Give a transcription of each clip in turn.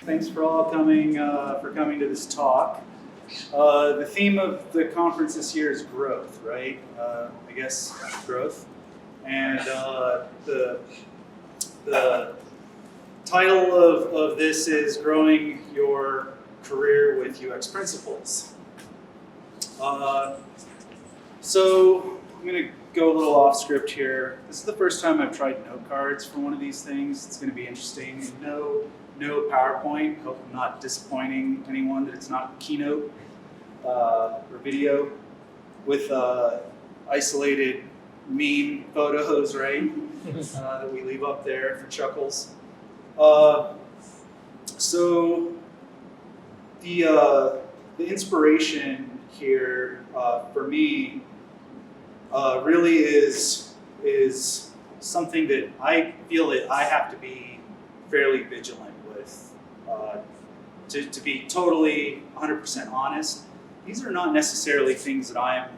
Thanks for all coming to this talk. The theme of the conference this year is growth, right? I guess growth, and the title of this is growing your career with UX principles. So I'm going to go a little off script here. This is the first time I've tried note cards for one of these things. It's going to be interesting. No PowerPoint. Hope I'm not disappointing anyone that it's not Keynote or video with isolated meme photos, right? That we leave up there for chuckles. So the inspiration here for me really is something that I feel that I have to be fairly vigilant with. To be totally 100% honest, these are not necessarily things that I'm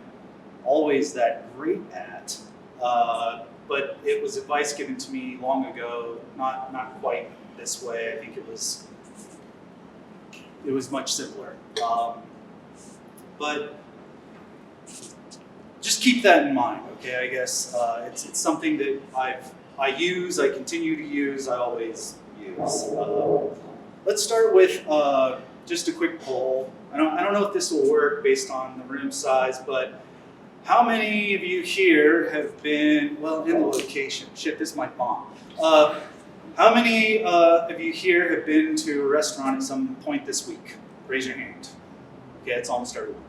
always that great at, but it was advice given to me long ago, not quite this way. I think it was much simpler. But just keep that in mind, okay? I guess it's something that I use, I continue to use, I always use. Let's start with just a quick poll. I don't know if this will work based on the room size, but how many of you here have been, well, in the location? Shit, this might bomb. How many of you here have been to a restaurant at some point this week? Raise your hand. Okay, it's almost everyone.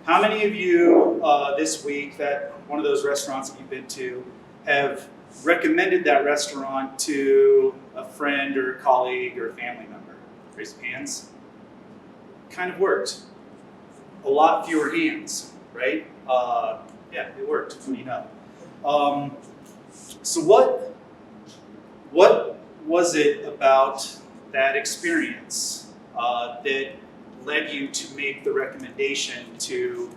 How many of you this week, that one of those restaurants that you've been to, have recommended that restaurant to a friend or a colleague or a family member? Raise your hands. Kind of worked. A lot fewer hands, right? Yeah, it worked. What do you know? So what was it about that experience that led you to make the recommendation to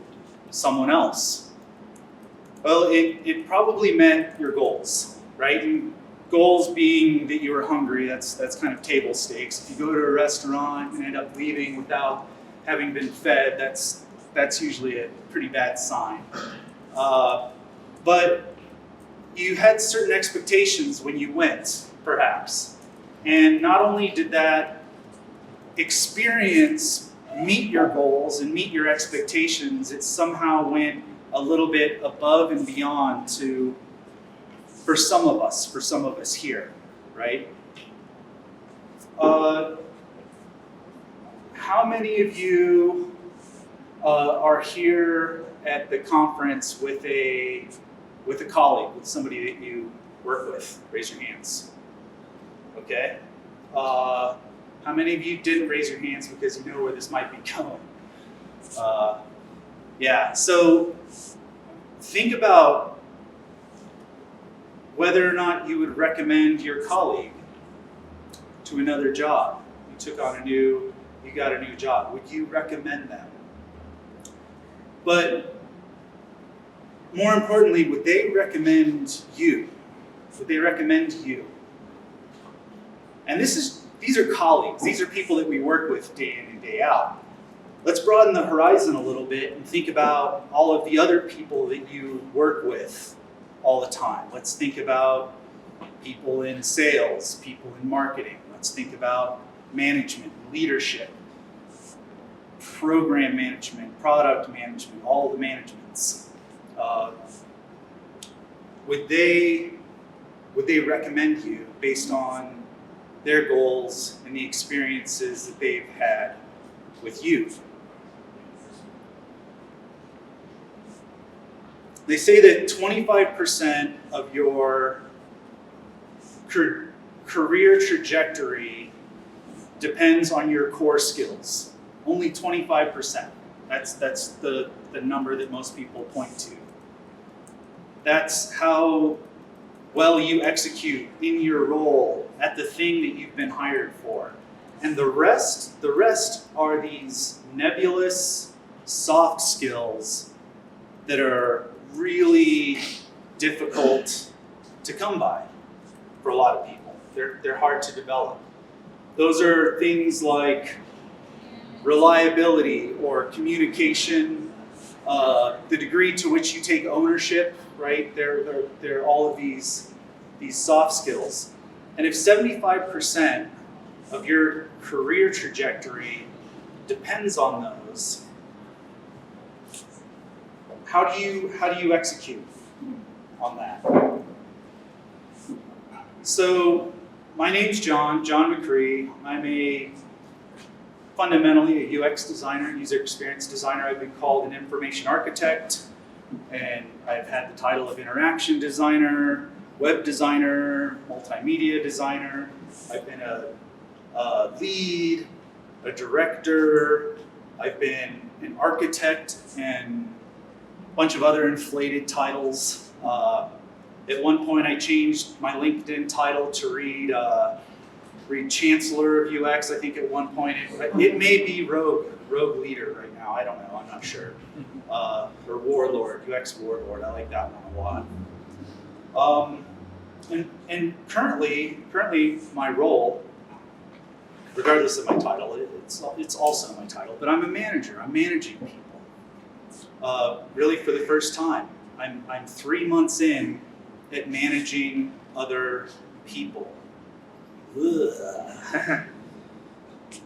someone else? Well, it probably met your goals, right? And goals being that you were hungry, that's kind of table stakes. If you go to a restaurant and end up leaving without having been fed, that's usually a pretty bad sign. But you had certain expectations when you went, perhaps. And not only did that experience meet your goals and meet your expectations, it somehow went a little bit above and beyond for some of us here, right? How many of you are here at the conference with a colleague, with somebody that you work with? Raise your hands. Okay. How many of you didn't raise your hands because you know where this might be going? Yeah, so think about whether or not you would recommend your colleague to another job. You got a new job. Would you recommend them? But more importantly, would they recommend you? Would they recommend you? And these are colleagues. These are people that we work with day in and day out. Let's broaden the horizon a little bit and think about all of the other people that you work with all the time. Let's think about people in sales, people in marketing. Let's think about management, leadership, program management, product management, all the managements. Would they recommend you based on their goals and the experiences that they've had with you? They say that 25% of your career trajectory depends on your core skills. Only 25%. That's the number that most people point to. That's how well you execute in your role at the thing that you've been hired for. And the rest are these nebulous soft skills that are really difficult to come by for a lot of people. They're hard to develop. Those are things like reliability or communication, the degree to which you take ownership, right? They're all of these soft skills. And if 75% of your career trajectory depends on those, how do you execute on that? So my name's John McRee. I'm fundamentally a UX designer, user experience designer. I've been called an information architect, and I've had the title of interaction designer, web designer, multimedia designer. I've been a lead, a director. I've been an architect and a bunch of other inflated titles. At one point, I changed my LinkedIn title to read Chancellor of UX. I think at one point it may be Rogue Leader right now. I don't know. I'm not sure. Or Warlord, UX Warlord. I like that one a lot. And currently my role, regardless of my title, it's also my title. But I'm a manager. I'm managing people. Really, for the first time, I'm 3 months in at managing other people.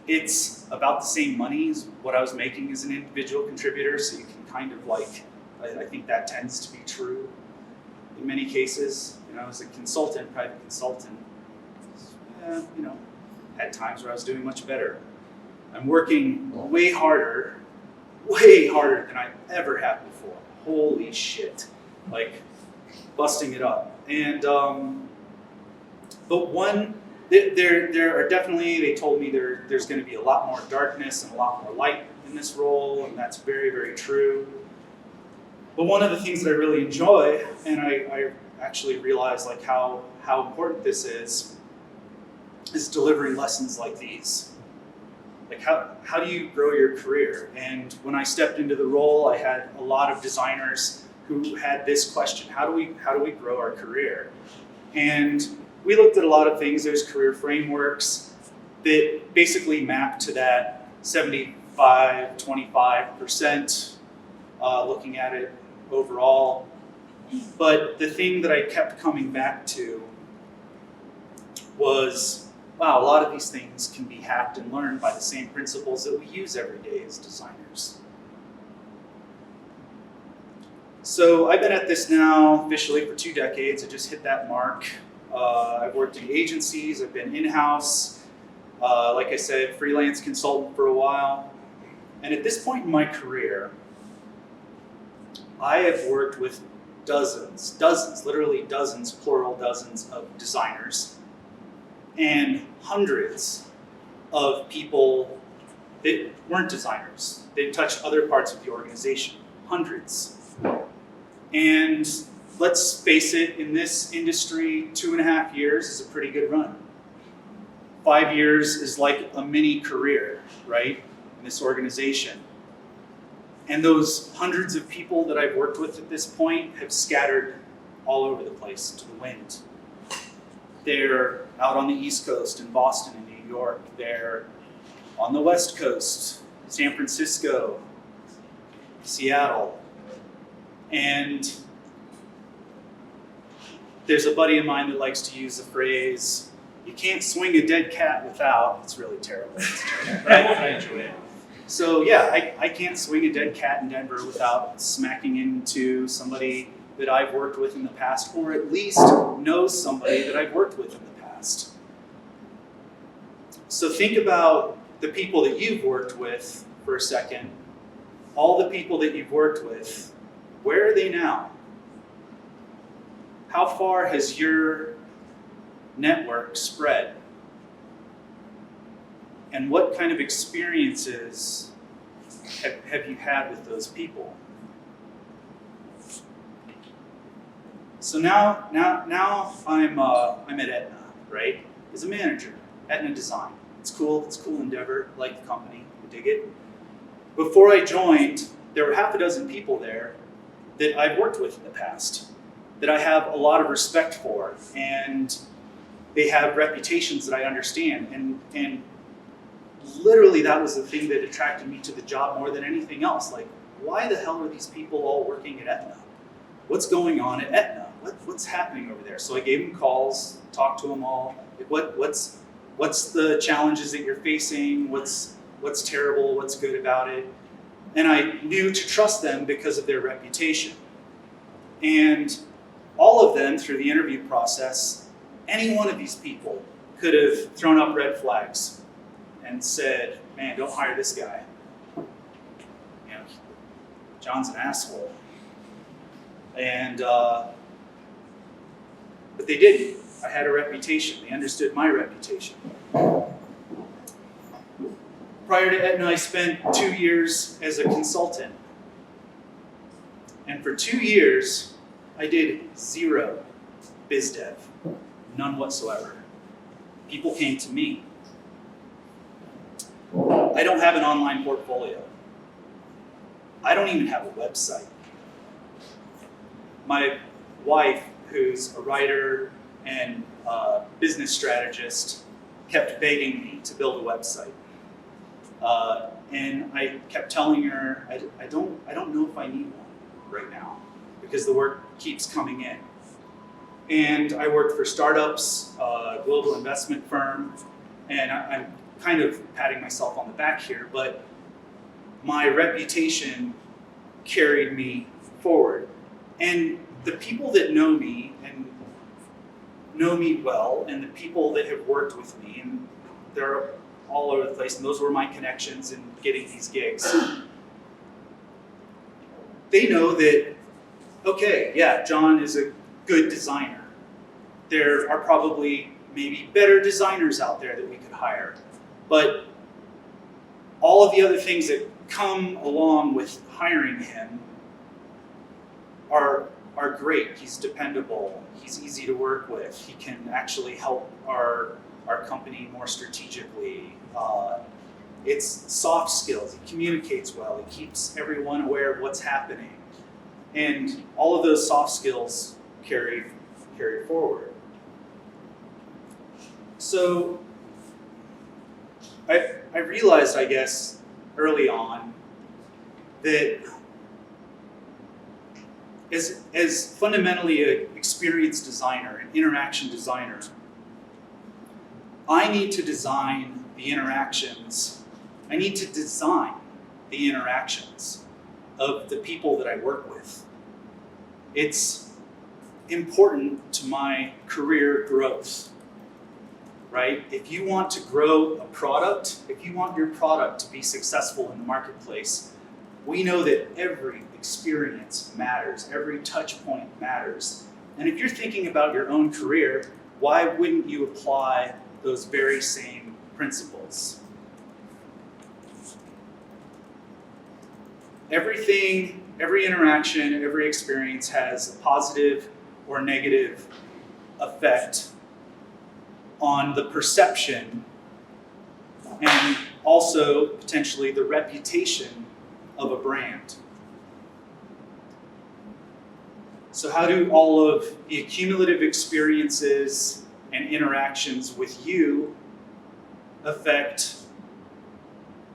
It's about the same money as what I was making as an individual contributor, so you can kind of I think that tends to be true in many cases. As a consultant, private consultant, had times where I was doing much better. I'm working way harder than I ever have before. Holy shit. Busting it up. And, but there are definitely, they told me there's going to be a lot more darkness and a lot more light in this role, and that's very, very true. But one of the things that I really enjoy, and I actually realize how important this is delivering lessons like these. How do you grow your career? And when I stepped into the role, I had a lot of designers who had this question: how do we grow our career? And we looked at a lot of things. There's career frameworks that basically map to that 75-25%, looking at it overall. But the thing that I kept coming back to was, wow, a lot of these things can be hacked and learned by the same principles that we use every day as designers. So I've been at this now officially for 2 decades. I just hit that mark. I've worked in agencies, I've been in-house, like I said, freelance consultant for a while. And at this point in my career, I have worked with dozens, literally dozens, plural dozens of designers, and hundreds of people that weren't designers. They touched other parts of the organization, hundreds. And let's face it, in this industry, 2.5 years is a pretty good run. 5 years is like a mini career, right, in this organization. And those hundreds of people that I've worked with at this point have scattered all over the place to the wind. They're out on the East Coast in Boston and New York. They're on the West Coast, San Francisco, Seattle. And there's a buddy of mine that likes to use the phrase, you can't swing a dead cat without. It's really terrible. But I enjoy it. So yeah, I can't swing a dead cat in Denver without smacking into somebody that I've worked with in the past, or at least knows somebody that I've worked with in the past. So think about the people that you've worked with for a second. All the people that you've worked with, where are they now? How far has your network spread? And what kind of experiences have you had with those people? So now I'm at Aetna, right? As a manager, Aetna Design. It's cool endeavor, like the company, I dig it. Before I joined, there were half a dozen people there that I've worked with in the past, that I have a lot of respect for. And they have reputations that I understand, and literally that was the thing that attracted me to the job more than anything else. Like, why the hell are these people all working at Aetna? What's going on at Aetna? What's happening over there? So I gave them calls, talked to them all. Like, what's the challenges that you're facing? What's terrible? What's good about it? And I knew to trust them because of their reputation. And all of them, through the interview process, any one of these people could have thrown up red flags and said, man, don't hire this guy. You know, John's an asshole. And, but they didn't. I had a reputation. They understood my reputation. Prior to Aetna, I spent 2 years as a consultant. And for 2 years, I did 0 biz dev, none whatsoever. People came to me. I don't have an online portfolio. I don't even have a website. My wife, who's a writer and a business strategist, kept begging me to build a website. And I kept telling her, I don't know if I need one right now, because the work keeps coming in. And I worked for startups, a global investment firm, and I'm kind of patting myself on the back here, but my reputation carried me forward. And the people that know me and know me well, and the people that have worked with me, and they're all over the place, and those were my connections in getting these gigs. They know that, okay, yeah, John is a good designer. There are probably maybe better designers out there that we could hire. But all of the other things that come along with hiring him are great. He's dependable. He's easy to work with. He can actually help our company more strategically. It's soft skills. He communicates well. He keeps everyone aware of what's happening. And all of those soft skills carry forward. So I realized, I guess, early on that as fundamentally an experienced designer, an interaction designer, I need to design the interactions. I need to design the interactions of the people that I work with. It's important to my career growth, right? If you want to grow a product, if you want your product to be successful in the marketplace, we know that every experience matters, every touch point matters. And if you're thinking about your own career, why wouldn't you apply those very same principles? Everything, every interaction, every experience has a positive or negative effect on the perception and also potentially the reputation of a brand. So how do all of the accumulative experiences and interactions with you affect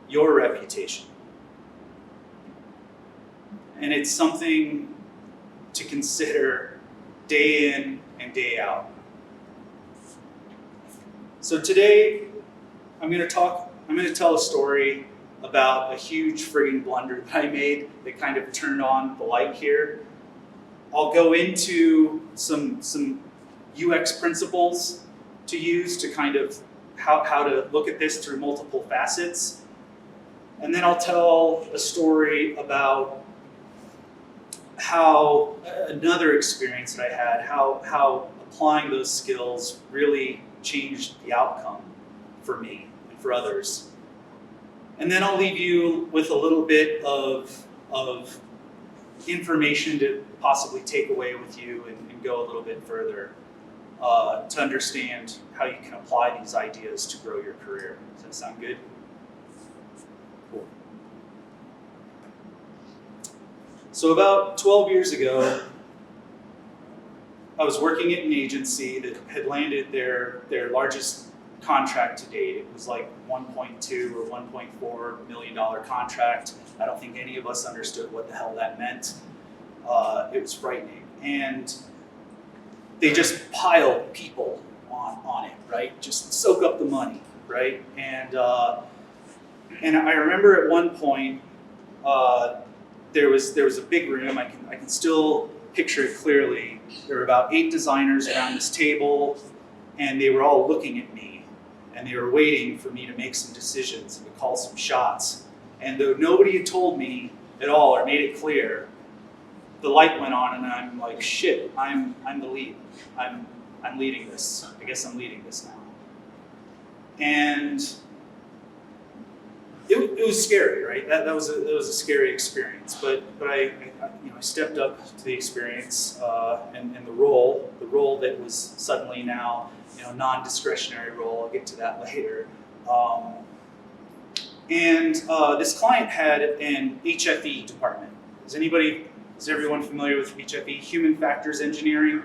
your reputation? And it's something to consider day in and day out. So today, I'm going to tell a story about a huge friggin' blunder that I made that kind of turned on the light here. I'll go into some UX principles to use to kind of how to look at this through multiple facets. And then I'll tell a story about how another experience that I had, how applying those skills really changed the outcome for me and for others. And then I'll leave you with a little bit of information to possibly take away with you and go a little bit further to understand how you can apply these ideas to grow your career. Does that sound good? Cool. So about 12 years ago, I was working at an agency that had landed their largest contract to date. It was like $1.2 or $1.4 million contract. I don't think any of us understood what the hell that meant. It was frightening. And they just pile people on it, right? Just soak up the money, right? And I remember at one point, there was a big room. I can still picture it clearly. There were about 8 designers around this table, and they were all looking at me, and they were waiting for me to make some decisions and to call some shots. And though nobody had told me at all or made it clear, the light went on, and I'm like, shit, I'm the lead. I'm leading this. I guess I'm leading this now. And it was scary, right? That was a scary experience. But I stepped up to the experience and the role that was suddenly now non-discretionary role. I'll get to that later. And this client had an HFE department. Is everyone familiar with HFE? Human Factors Engineering.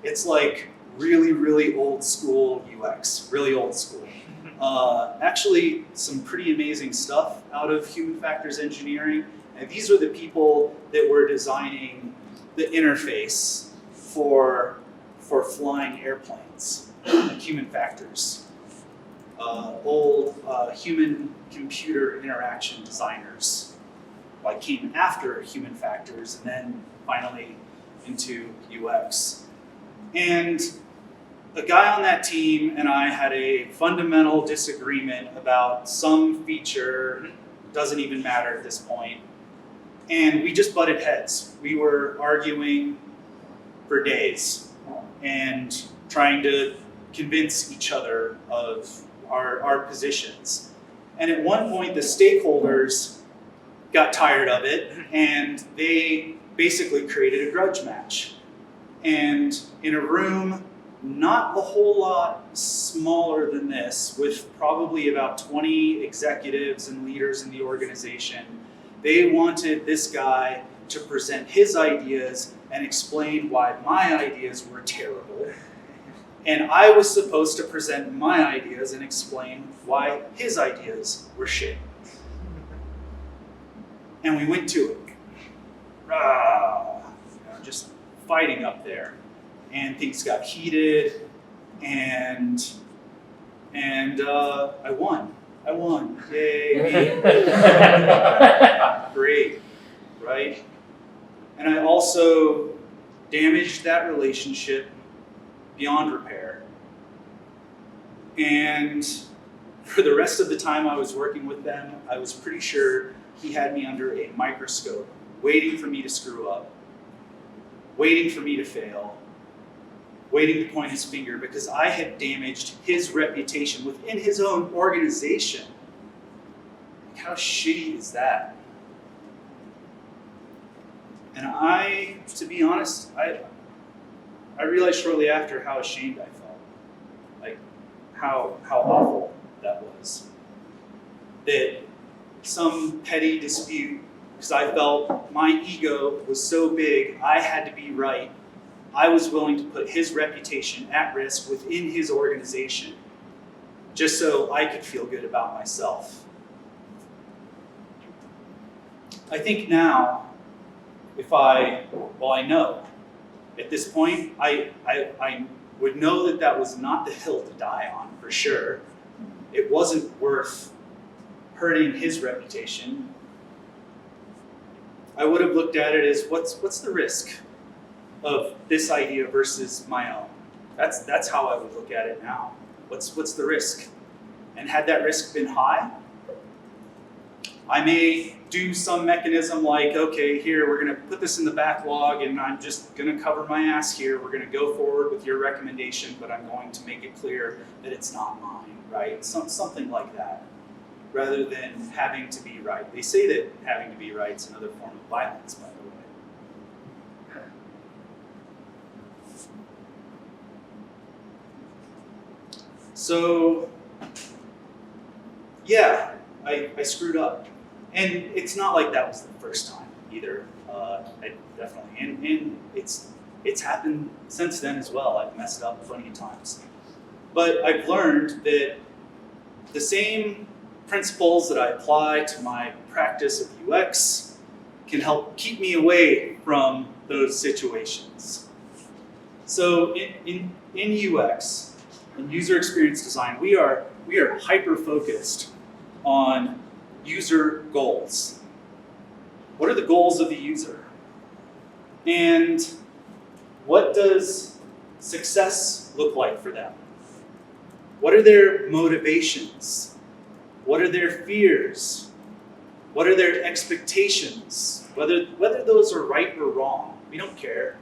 It's like really, really old school UX, really old school. Actually, some pretty amazing stuff out of Human Factors Engineering. And these are the people that were designing the interface for flying airplanes, like Human Factors. Old human-computer interaction designers, like came after Human Factors and then finally into UX. And a guy on that team and I had a fundamental disagreement about some feature, doesn't even matter at this point, and we just butted heads. We were arguing for days and trying to convince each other of our positions. And at one point, the stakeholders got tired of it, and they basically created a grudge match. And in a room not a whole lot smaller than this, with probably about 20 executives and leaders in the organization, they wanted this guy to present his ideas and explain why my ideas were terrible. And I was supposed to present my ideas and explain why his ideas were shit. And we went to it. Just fighting up there. And things got heated, and I won. Yay, me. Great, right? And I also damaged that relationship beyond repair. And for the rest of the time I was working with them, I was pretty sure he had me under a microscope, waiting for me to screw up, waiting for me to fail, waiting to point his finger, because I had damaged his reputation within his own organization. Like, how shitty is that? And to be honest, I realized shortly after how ashamed I felt. Like, how awful that was. That some petty dispute, because I felt my ego was so big, I had to be right. I was willing to put his reputation at risk within his organization, just so I could feel good about myself. I think now, I know, at this point, I would know that was not the hill to die on, for sure. It wasn't worth hurting his reputation. I would have looked at it as, what's the risk of this idea versus my own? That's how I would look at it now. What's the risk? And had that risk been high, I may do some mechanism like, okay, here, we're going to put this in the backlog, and I'm just going to cover my ass here. We're going to go forward with your recommendation, but I'm going to make it clear that it's not mine, right? Something like that, rather than having to be right. They say that having to be right is another form of violence, by the way. So, yeah, I screwed up. And it's not like that was the first time either. I definitely, and It's happened since then as well. I've messed up plenty of times. But I've learned that the same principles that I apply to my practice of UX can help keep me away from those situations. So in UX, in user experience design, we are hyper-focused on user goals. What are the goals of the user? And what does success look like for them? What are their motivations? What are their fears? What are their expectations? Whether those are right or wrong, we don't care.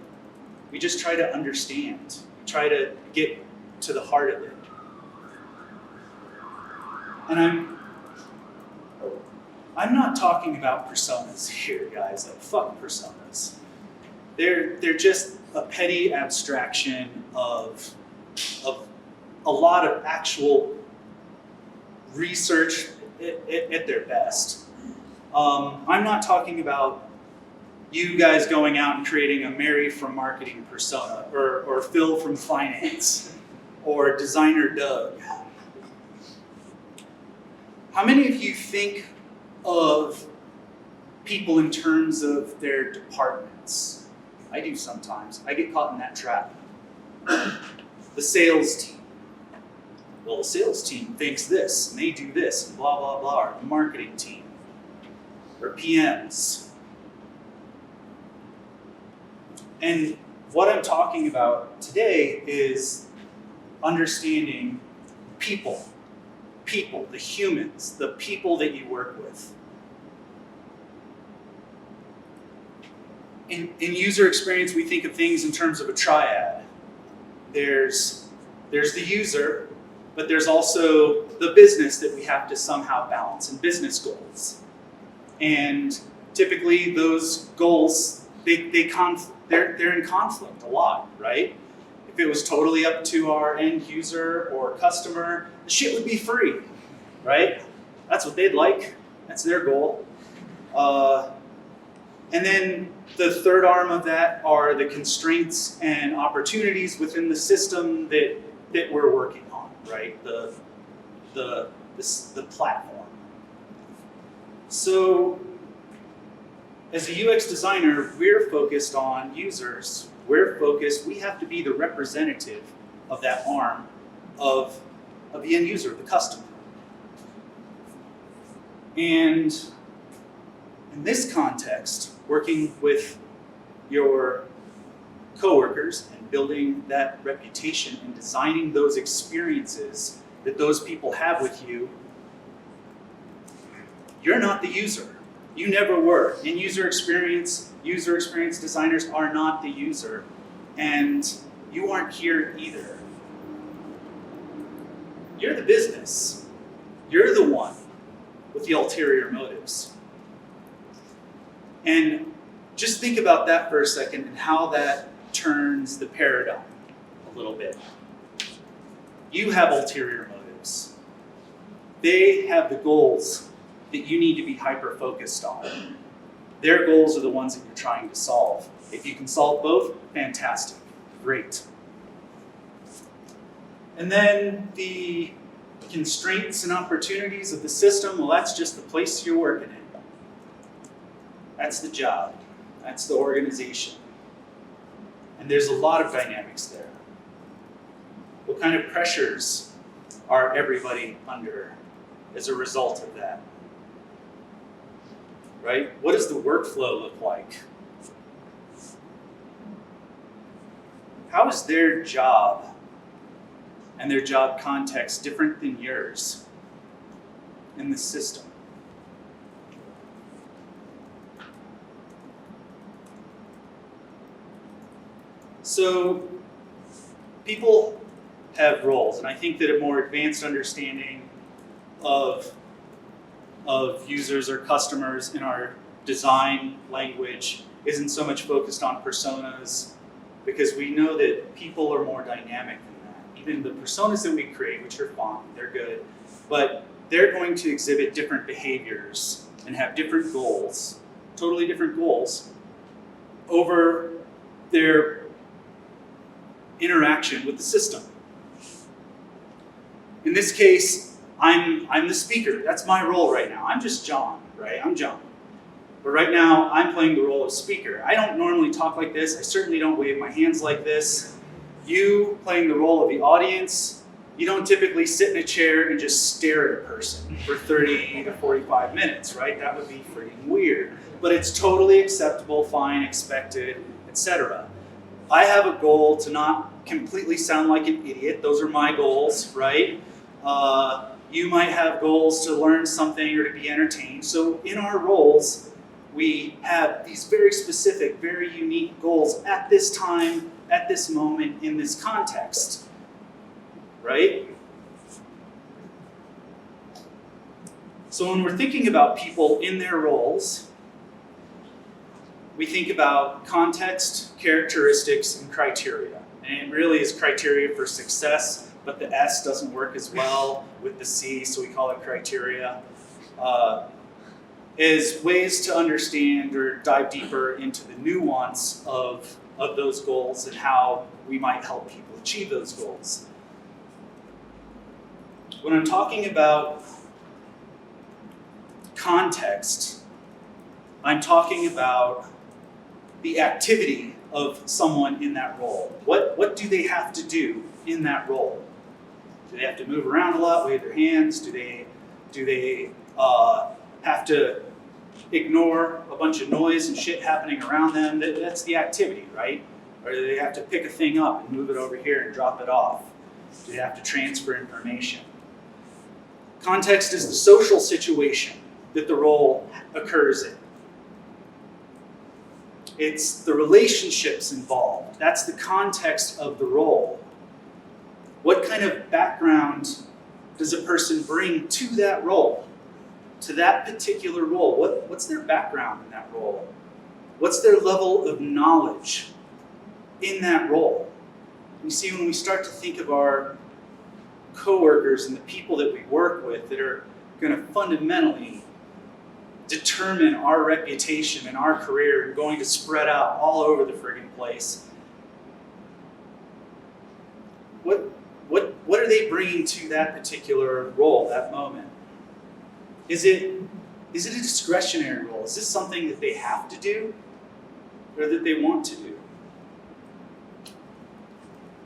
We just try to understand, try to get to the heart of it. And I'm not talking about personas here, guys. Like, fuck personas. They're just a petty abstraction of a lot of actual research at their best. I'm not talking about you guys going out and creating a Mary from marketing persona, or Phil from finance, or designer Doug. How many of you think of people in terms of their departments? I do sometimes. I get caught in that trap. The sales team. Well, the sales team thinks this, and they do this, and blah, blah, blah. Or the marketing team. Or PMs. And what I'm talking about today is understanding people. People, the humans, the people that you work with. In user experience, we think of things in terms of a triad. There's the user, but there's also the business that we have to somehow balance, and business goals. And typically those goals, they're in conflict a lot, right? If it was totally up to our end user or customer, the shit would be free, right? That's what they'd like. That's their goal. And then the third arm of that are the constraints and opportunities within the system that we're working on, right? The platform. So as a UX designer, we're focused on users. We have to be the representative of that arm of the end user, the customer. And in this context, working with your coworkers and building that reputation and designing those experiences that those people have with you, you're not the user. You never were. In user experience designers are not the user, and you aren't here either. You're the business. You're the one with the ulterior motives. And just think about that for a second and how that turns the paradigm a little bit. You have ulterior motives. They have the goals that you need to be hyper-focused on. Their goals are the ones that you're trying to solve. If you can solve both, fantastic, great. And then the constraints and opportunities of the system, well, that's just the place you're working in. That's the job. That's the organization. And there's a lot of dynamics there. What kind of pressures are everybody under as a result of that? Right? What does the workflow look like? How is their job and their job context different than yours in the system? So people have roles, and I think that a more advanced understanding of users or customers in our design language isn't so much focused on personas, because we know that people are more dynamic than that. Even the personas that we create, which are fine, they're good, but they're going to exhibit different behaviors and have different goals, totally different goals, over their interaction with the system. In this case, I'm the speaker. That's my role right now. I'm just John, right? I'm John. But right now, I'm playing the role of speaker. I don't normally talk like this. I certainly don't wave my hands like this. You playing the role of the audience, you don't typically sit in a chair and just stare at a person for 30 to 45 minutes, right? That would be freaking weird. But it's totally acceptable, fine, expected, etc. I have a goal to not completely sound like an idiot. Those are my goals, right? You might have goals to learn something or to be entertained. So in our roles, we have these very specific, very unique goals at this time, at this moment, in this context, right? So when we're thinking about people in their roles, we think about context, characteristics, and criteria. And it really is criteria for success, but the S doesn't work as well with the C, so we call it criteria. Is ways to understand or dive deeper into the nuance of those goals and how we might help people achieve those goals. When I'm talking about context, I'm talking about the activity of someone in that role. What do they have to do in that role? Do they have to move around a lot, wave their hands? Do they have to ignore a bunch of noise and shit happening around them? That's the activity, right? Or do they have to pick a thing up and move it over here and drop it off? Do they have to transfer information? Context is the social situation that the role occurs in. It's the relationships involved. That's the context of the role. What kind of background does a person bring to that role? To that particular role? What's their background in that role? What's their level of knowledge in that role? You see, when we start to think of our coworkers and the people that we work with that are going to fundamentally determine our reputation and our career and going to spread out all over the friggin' place, what are they bringing to that particular role, that moment? Is it a discretionary role? Is this something that they have to do or that they want to do?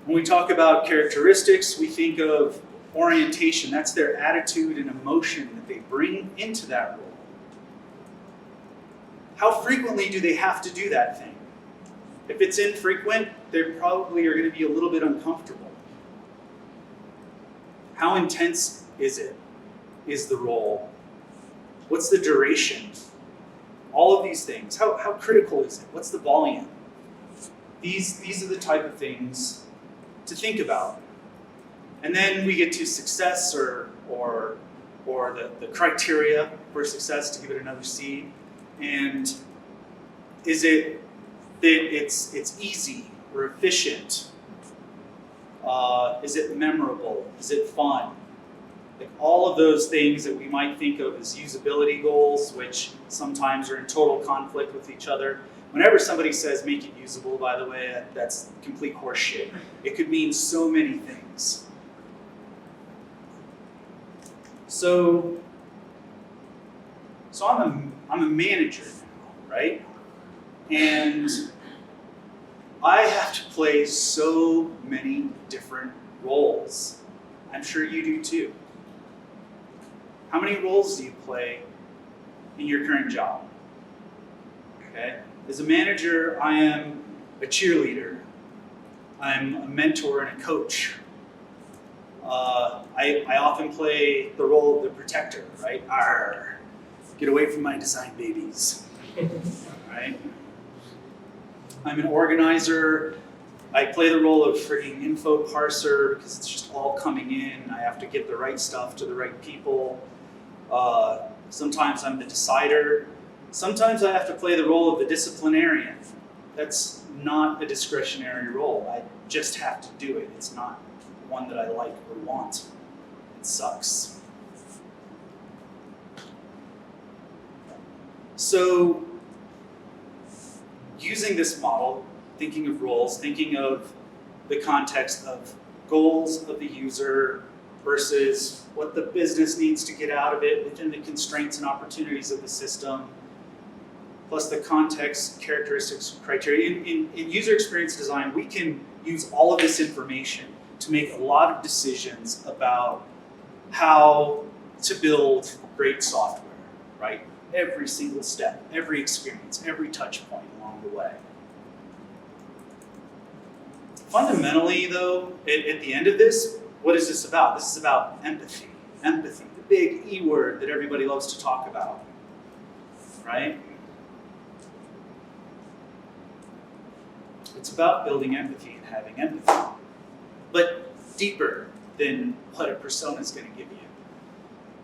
When we talk about characteristics, we think of orientation. That's their attitude and emotion that they bring into that role. How frequently do they have to do that thing? If it's infrequent, they probably are going to be a little bit uncomfortable. How intense is the role? What's the duration? All of these things. How critical is it? What's the volume? These are the type of things to think about. And then we get to success or the criteria for success, to give it another C. And is it that it's easy or efficient? Is it memorable? Is it fun? Like all of those things that we might think of as usability goals, which sometimes are in total conflict with each other. Whenever somebody says make it usable, by the way, that's complete horseshit. It could mean so many things. So I'm a manager now, right? And I have to play so many different roles. I'm sure you do too. How many roles do you play in your current job? Okay. As a manager, I am a cheerleader. I'm a mentor and a coach. I often play the role of the protector, right? Arr, get away from my design babies, right? I'm an organizer. I play the role of frigging info parser because it's just all coming in. I have to get the right stuff to the right people. Sometimes I'm the decider. Sometimes I have to play the role of the disciplinarian. That's not a discretionary role. I just have to do it. It's not one that I like or want. It sucks. So, using this model, thinking of roles, thinking of the context of goals of the user versus what the business needs to get out of it within the constraints and opportunities of the system, plus the context, characteristics, criteria. In user experience design, we can use all of this information to make a lot of decisions about how to build great software, right? Every single step, every experience, every touch point along the way. Fundamentally, though, at the end of this, what is this about? This is about empathy. Empathy, the big E word that everybody loves to talk about, right? It's about building empathy and having empathy, but deeper than what a persona is going to give you,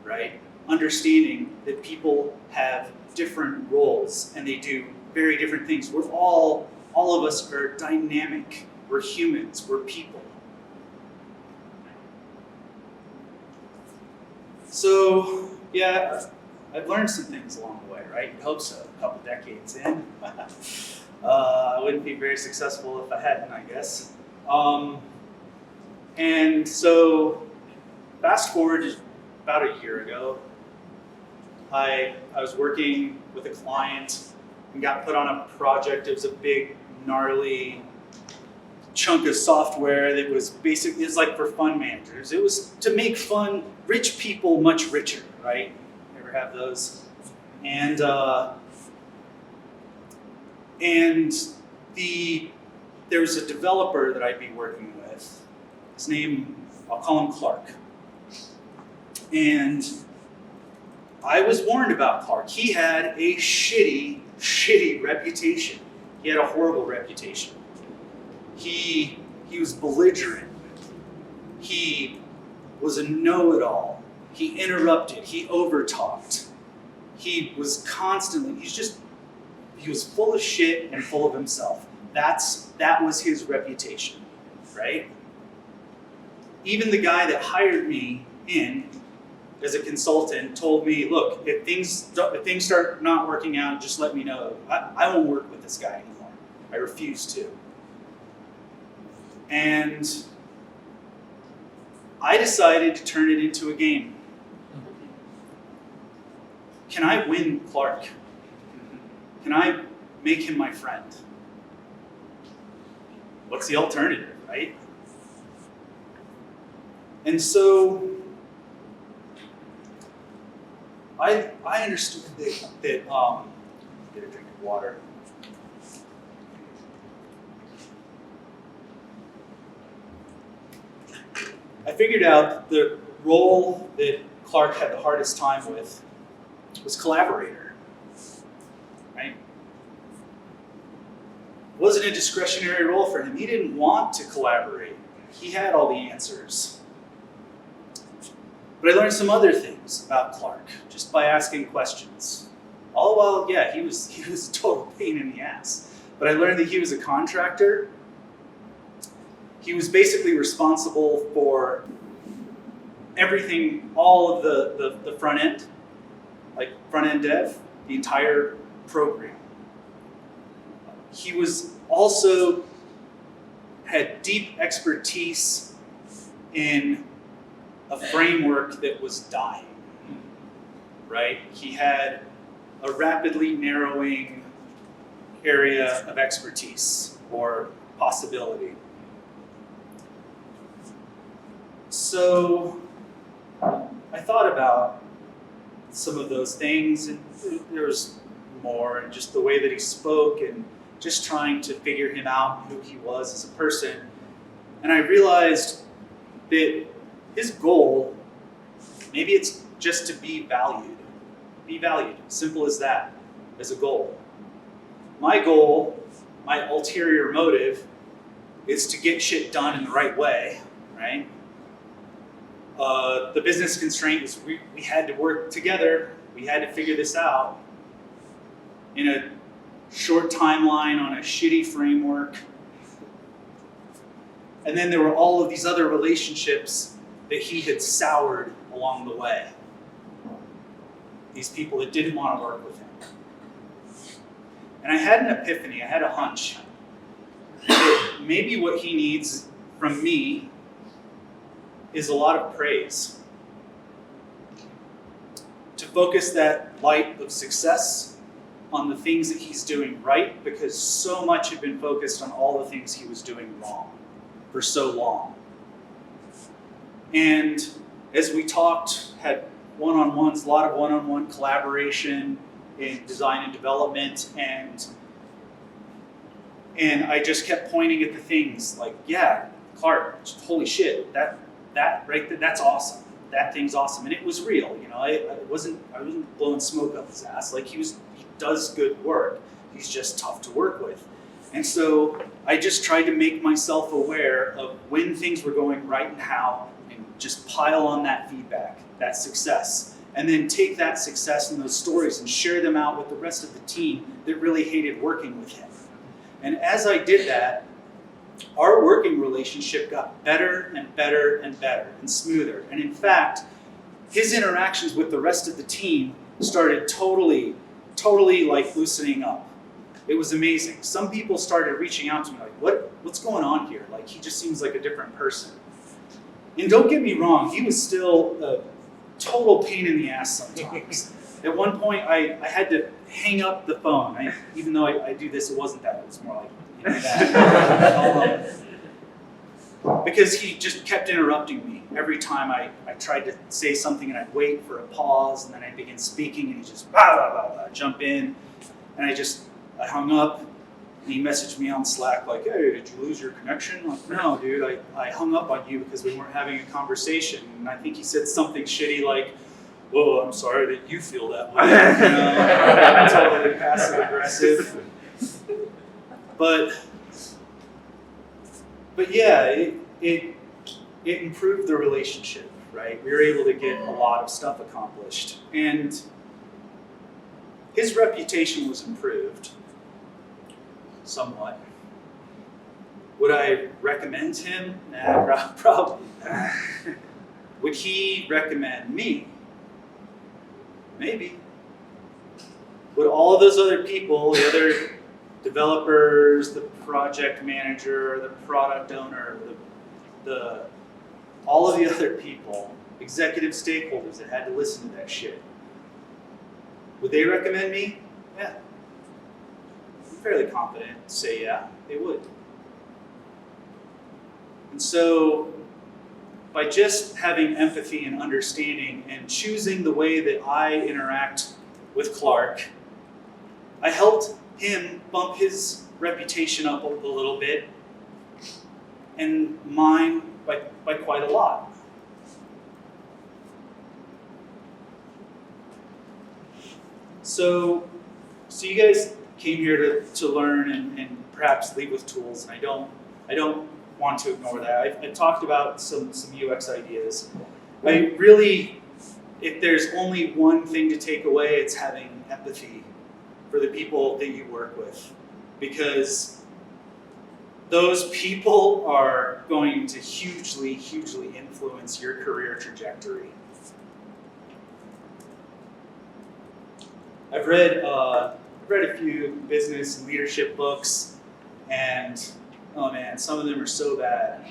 right? Understanding that people have different roles and they do very different things. We're all of us are dynamic. We're humans, we're people. So, yeah, I've learned some things along the way, right? I hope so, a couple decades in. I wouldn't be very successful if I hadn't, I guess. And so, fast forward to about a year ago, I was working with a client and got put on a project. It was a big, gnarly chunk of software that was basically, it's like for fund managers. It was to make rich people much richer, right? You ever have those? And there was a developer that I'd be working with. His name, I'll call him Clark. And I was warned about Clark. He had a shitty reputation. He had a horrible reputation. He was belligerent. He was a know-it-all. He interrupted. He overtalked. He was constantly, he was full of shit and full of himself. That was his reputation, right? Even the guy that hired me in as a consultant told me, look, if things start not working out, just let me know. I won't work with this guy anymore. I refuse to. And I decided to turn it into a game. Can I win Clark? Can I make him my friend? What's the alternative, right? And so I understood that get a drink of water. I figured out the role that Clark had the hardest time with was collaborator, right? It wasn't a discretionary role for him. He didn't want to collaborate. He had all the answers. But I learned some other things about Clark just by asking questions. All while, yeah, he was a total pain in the ass. But I learned that he was a contractor. He was basically responsible for everything, all of the front end, like front end dev, the entire program. He was also had deep expertise in a framework that was dying, right? He had a rapidly narrowing area of expertise or possibility. So I thought about some of those things, and there's more, and just the way that he spoke, and just trying to figure him out, who he was as a person. And I realized that his goal, maybe it's just to be valued. Be valued, simple as that, as a goal. My goal, my ulterior motive, is to get shit done in the right way, right? The business constraint is we had to work together. We had to figure this out in a short timeline on a shitty framework. And then there were all of these other relationships that he had soured along the way. These people that didn't want to work with him. And I had an epiphany, I had a hunch that maybe what he needs from me is a lot of praise. To focus that light of success on the things that he's doing right, because so much had been focused on all the things he was doing wrong for so long. And as we talked, had one-on-ones, a lot of one-on-one collaboration in design and development, and I just kept pointing at the things like, yeah, Clark, holy shit, that right there, that's awesome. That thing's awesome, and it was real. You know, I wasn't blowing smoke up his ass. Like he does good work. He's just tough to work with, and so I just tried to make myself aware of when things were going right and how, and just pile on that feedback, that success, and then take that success and those stories and share them out with the rest of the team that really hated working with him. And as I did that, our working relationship got better and better and better and smoother. And in fact, his interactions with the rest of the team started totally like loosening up. It was amazing. Some people started reaching out to me like, what's going on here? Like, he just seems like a different person. And don't get me wrong, he was still a total pain in the ass sometimes. At one point, I had to hang up the phone. Even though I do this, it wasn't that. It was more like, you know, that. Because he just kept interrupting me. Every time I tried to say something and I'd wait for a pause, and then I'd begin speaking, and he'd just jump in. And I hung up, and he messaged me on Slack like, hey, did you lose your connection? I'm like, no, dude, I hung up on you because we weren't having a conversation. And I think he said something shitty like, whoa, I'm sorry that you feel that way. You know, totally passive aggressive. But yeah, it improved the relationship, right? We were able to get a lot of stuff accomplished. And his reputation was improved somewhat. Would I recommend him? Nah, probably not. Would he recommend me? Maybe. Would all of those other people, the other developers, the project manager, the product owner, all of the other people, executive stakeholders that had to listen to that shit, would they recommend me? Yeah. I'm fairly confident to say yeah, they would. And so, by just having empathy and understanding and choosing the way that I interact with Clark, I helped him bump his reputation up a little bit, and mine by quite a lot. So you guys came here to learn and perhaps lead with tools, and I don't want to ignore that. I talked about some UX ideas. I really, if there's only one thing to take away, it's having empathy for the people that you work with, because those people are going to hugely influence your career trajectory. I've read a few business and leadership books, and oh man, some of them are so bad.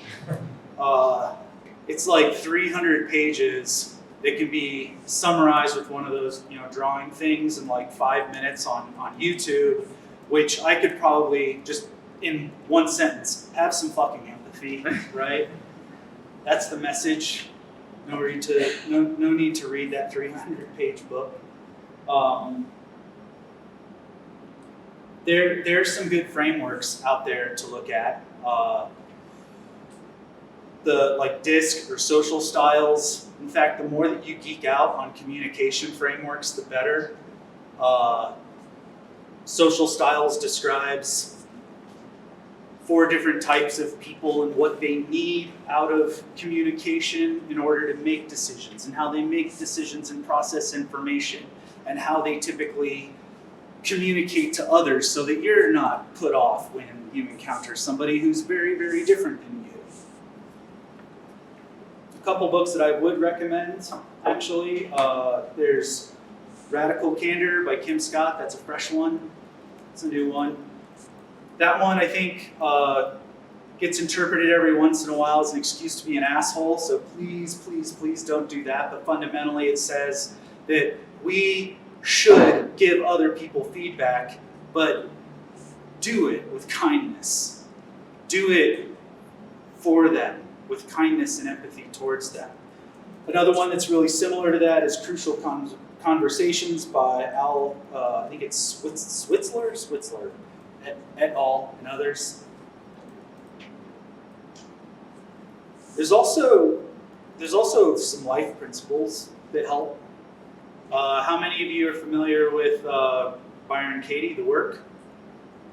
It's like 300 pages that can be summarized with one of those, drawing things in like 5 minutes on YouTube, which I could probably just in one sentence, have some fucking empathy, right? That's the message. No need to read that 300-page book. There's some good frameworks out there to look at. The like DISC or social styles. In fact, the more that you geek out on communication frameworks, the better. Social styles describes 4 different types of people and what they need out of communication in order to make decisions, and how they make decisions and process information, and how they typically communicate to others so that you're not put off when you encounter somebody who's very, very different than you. A couple books that I would recommend, actually. There's Radical Candor by Kim Scott. That's a fresh one. It's a new one. That one, I think, gets interpreted every once in a while as an excuse to be an asshole, so please, please, please don't do that. But fundamentally it says that we should give other people feedback, but do it with kindness. Do it for them, with kindness and empathy towards them. Another one that's really similar to that is Crucial Conversations by Al, I think it's Switzler, et al. And others. There's also some life principles that help. How many of you are familiar with Byron Katie, The Work?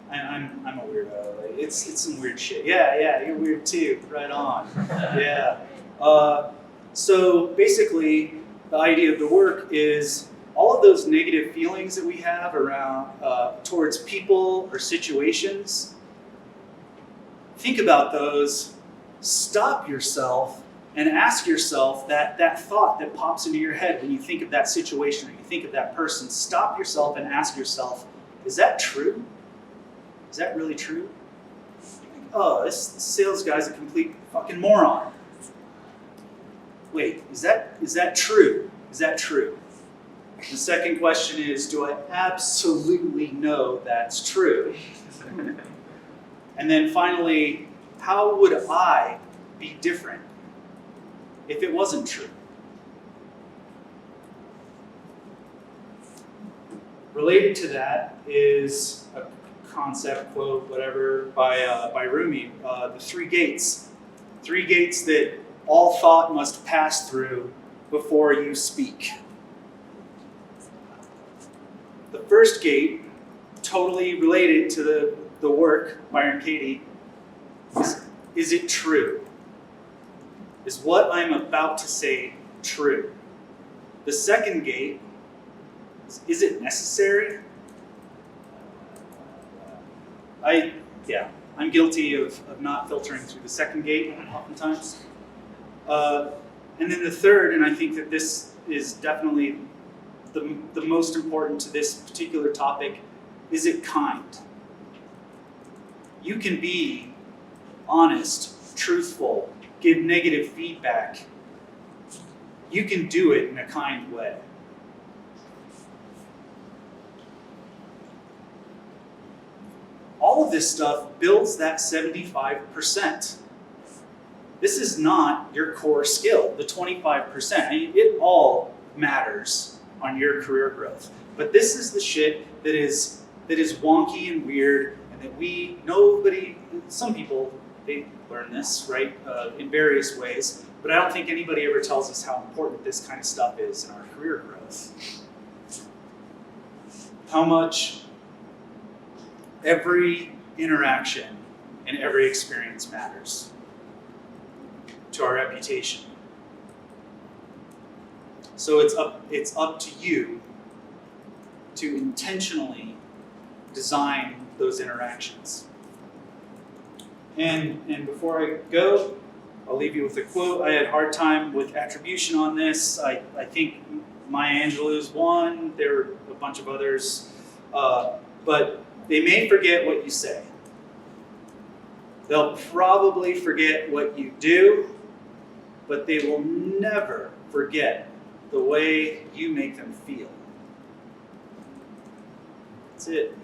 I'm a weirdo. It's some weird shit. Yeah, you're weird too. Right on. Yeah. So basically, the idea of the work is all of those negative feelings that we have around towards people or situations. Think about those. Stop yourself and ask yourself that thought that pops into your head when you think of that situation or you think of that person. Stop yourself and ask yourself, is that true? Is that really true? Oh, this sales guy's a complete fucking moron. Wait, is that true? Is that true? The second question is, do I absolutely know that's true? And then finally, how would I be different if it wasn't true? Related to that is a concept, quote, whatever, by Rumi, the three gates. Three gates that all thought must pass through before you speak. The first gate, totally related to the work, Byron Katie, is it true? Is what I'm about to say true? The second gate, is it necessary? I'm guilty of not filtering through the second gate oftentimes. And then the third, and I think that this is definitely the most important to this particular topic, is it kind? You can be honest, truthful, give negative feedback. You can do it in a kind way. All of this stuff builds that 75%. This is not your core skill, the 25%. I mean, it all matters on your career growth. But this is the shit that is wonky and weird, and that some people, they learn this, right, in various ways, but I don't think anybody ever tells us how important this kind of stuff is in our career growth. How much every interaction and every experience matters to our reputation. So it's up to you to intentionally design those interactions. And before I go, I'll leave you with a quote. I had a hard time with attribution on this. I think Maya Angelou's one. There were a bunch of others. But they may forget what you say. They'll probably forget what you do, but they will never forget the way you make them feel. That's it.